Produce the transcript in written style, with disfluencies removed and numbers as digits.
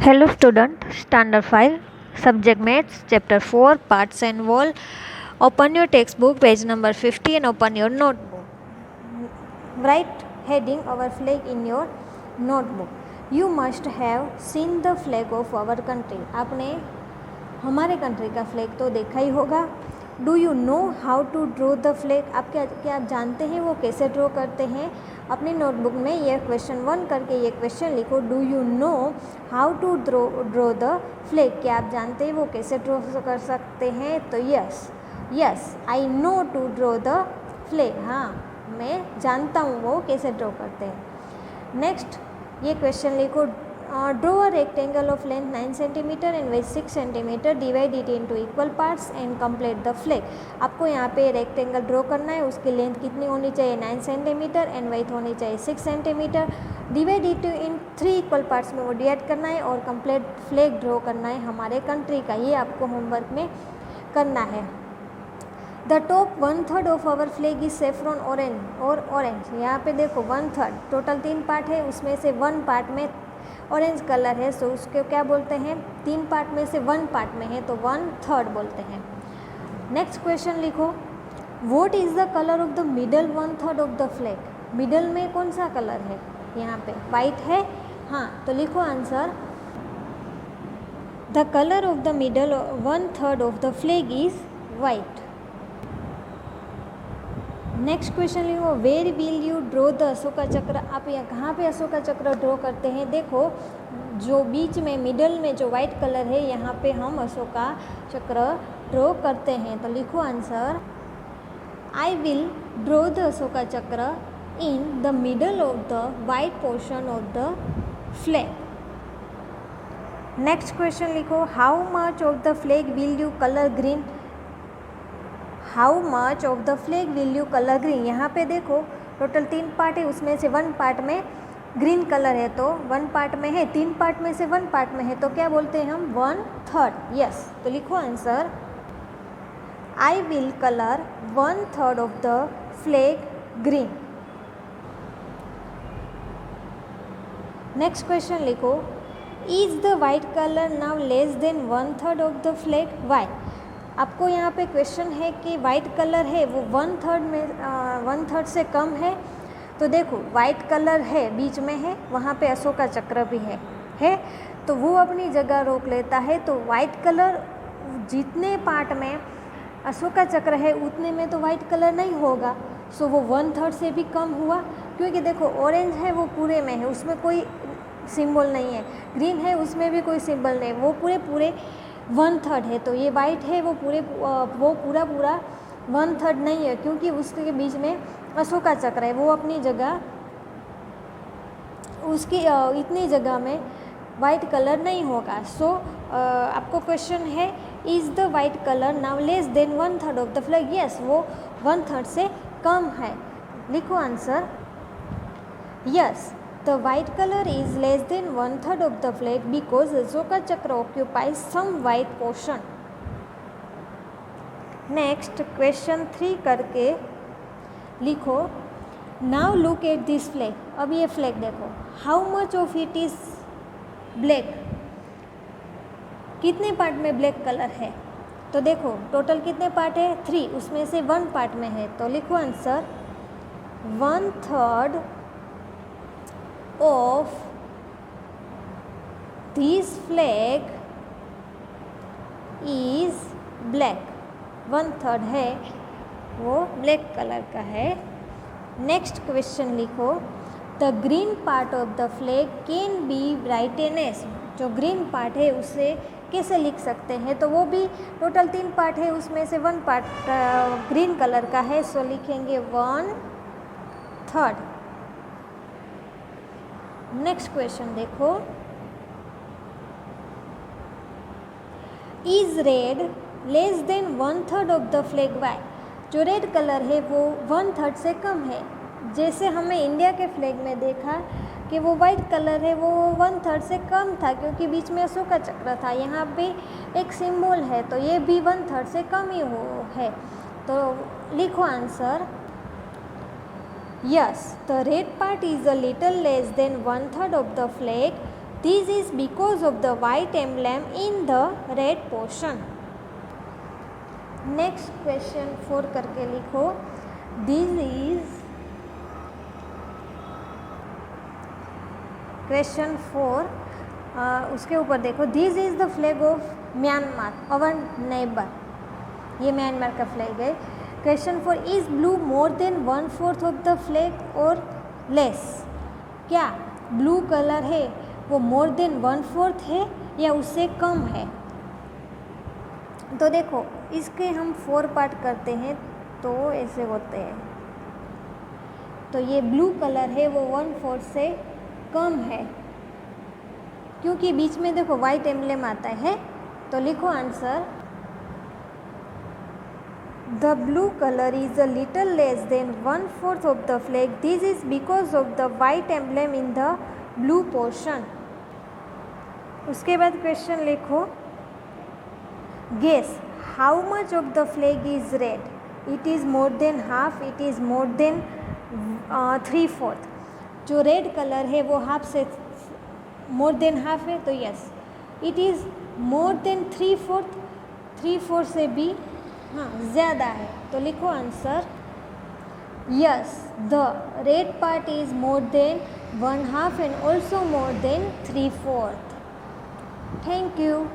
Hello student, Standard 5, Subject Maths, Chapter 4, Parts and Whole. Open your textbook, page number 50 and open your notebook. Write heading our flag in your notebook. You must have seen the flag of our country. आपने हमारे country का flag तो देखा ही होगा. Do you know how to draw the flag. क्या आप जानते हैं वो कैसे ड्रॉ करते हैं. अपनी नोटबुक में ये क्वेश्चन 1 करके ये क्वेश्चन लिखो. Do you know how to draw the flag. क्या आप जानते हैं वो कैसे ड्रॉ कर सकते हैं. तो yes I know to draw the flag. हाँ, मैं जानता हूँ वो कैसे ड्रॉ करते हैं. नेक्स्ट ये क्वेश्चन लिखो. Draw a rectangle of length 9 centimetre and width 6 centimetre. Divide it into equal parts and complete the flag. आपको यहाँ पे रेक्टेंगल ड्रॉ करना है. उसकी लेंथ कितनी होनी चाहिए 9 सेंटीमीटर एंड वेथ होनी चाहिए 6 centimetre. Divide it in 3 equal parts में वो डिवाइड करना है और कंप्लीट फ्लैग ड्रॉ करना है हमारे कंट्री का. ये आपको होमवर्क में करना है. The top 1/3 of our flag is saffron orange. यहाँ पे देखो 1/3 टोटल 3 पार्ट है, उसमें से 1 पार्ट में ऑरेंज कलर है. सो उसके क्या बोलते हैं. 3 पार्ट में से 1 पार्ट में है तो 1/3 बोलते हैं. नेक्स्ट क्वेश्चन लिखो. What is the colour of the middle 1/3 of the flag. Middle में कौन सा कलर है. यहाँ पे वाइट है. हाँ, तो लिखो answer. The colour of the middle 1/3 of the flag is white. Next question लिखो. Where will you draw the Ashoka Chakra. आप यहाँ कहाँ पे अशोका चक्र ड्रॉ करते हैं. देखो जो बीच में मिडल में जो वाइट कलर है यहाँ पे हम अशोका चक्र ड्रॉ करते हैं. तो लिखो answer. I will draw the Ashoka Chakra in the middle of the white portion of the flag. Next question लिखो. How much of the flag will you colour green. How much of the flag will you colour green. यहाँ पे देखो total 3 part है, उसमें से 1 part में green colour है. तो 1 पार्ट में है, 3 पार्ट में से 1 पार्ट में है तो क्या बोलते हैं हम 1/3. यस, तो लिखो answer. I will colour 1/3 of the flag green. Next question लिखो. Is the white colour now less than 1/3 of the flag. Why. आपको यहाँ पे क्वेश्चन है कि वाइट कलर है वो 1/3 से कम है. तो देखो वाइट कलर है बीच में है, वहाँ पे अशोका चक्र भी है तो वो अपनी जगह रोक लेता है. तो वाइट कलर जितने पार्ट में अशोका चक्र है उतने में तो वाइट कलर नहीं होगा. सो वो 1/3 से भी कम हुआ. क्योंकि देखो ऑरेंज है वो पूरे में है, उसमें कोई सिंबल नहीं है. ग्रीन है उसमें भी कोई सिंबल नहीं, वो पूरे 1/3 है. तो ये वाइट है वो पूरा 1/3 नहीं है क्योंकि उसके बीच में अशोका चक्र है. वो अपनी जगह उसकी इतनी जगह में वाइट कलर नहीं होगा. सो आपको क्वेश्चन है is the white colour now less than 1/3 of the flag. Yes, वो 1/3 से कम है. लिखो answer. Yes, the white color is less than 1/3 of the flag because Ashoka Chakra occupies some white portion. Next question 3 करके लिखो. Now look at this flag. अब ये flag देखो. How much of it is black. कितने part में black colour है. तो देखो टोटल कितने पार्ट है 3, उसमें से 1 पार्ट में है. तो लिखो answer. 1/3 of this flag is black. 1/3 है वो ब्लैक कलर का है. नेक्स्ट क्वेश्चन लिखो. The green part of the flag can be written as. जो ग्रीन पार्ट है उसे कैसे लिख सकते हैं. तो वो भी टोटल 3 पार्ट है, उसमें से 1 पार्ट ग्रीन कलर का है. सो लिखेंगे 1/3. नेक्स्ट क्वेश्चन देखो. Is red less than 1/3 of the flag. Why. जो रेड कलर है वो 1/3 से कम है. जैसे हमें इंडिया के फ्लैग में देखा कि वो वाइट कलर है वो 1/3 से कम था क्योंकि बीच में अशोका चक्र था. यहाँ पे एक सिंबल है तो ये भी 1/3 से कम ही है. तो लिखो answer. Yes, the red part is a little less than 1/3 of the flag. This is because of the white emblem in the red portion. Next question 4 करके लिखो, दिस इज क्वेश्चन 4, उसके ऊपर देखो, this is the flag of Myanmar our neighbour, ये Myanmar का flag है। Question 4, is blue more than 1/4 of the flag और less? क्या ब्लू कलर है वो मोर देन 1/4 है या उससे कम है? तो देखो इसके हम 4 पार्ट करते हैं तो ऐसे होते हैं। तो ये ब्लू कलर है वो 1/4 से कम है, क्योंकि बीच में देखो वाइट एम्ब्लेम आता है। तो लिखो answer, the blue colour is a little less than 1/4 of the flag, this is because of the white emblem in the blue portion. उसके बाद क्वेश्चन लिखो, guess how much of the flag is red? It is more than half, it is more than 3/4। जो red colour है वो half से मोर than half है, तो yes it is more than 3/4, 3/4 से भी हाँ ज़्यादा है। तो लिखो answer, yes the red part is more than 1/2 and also more than 3/4। Thank you.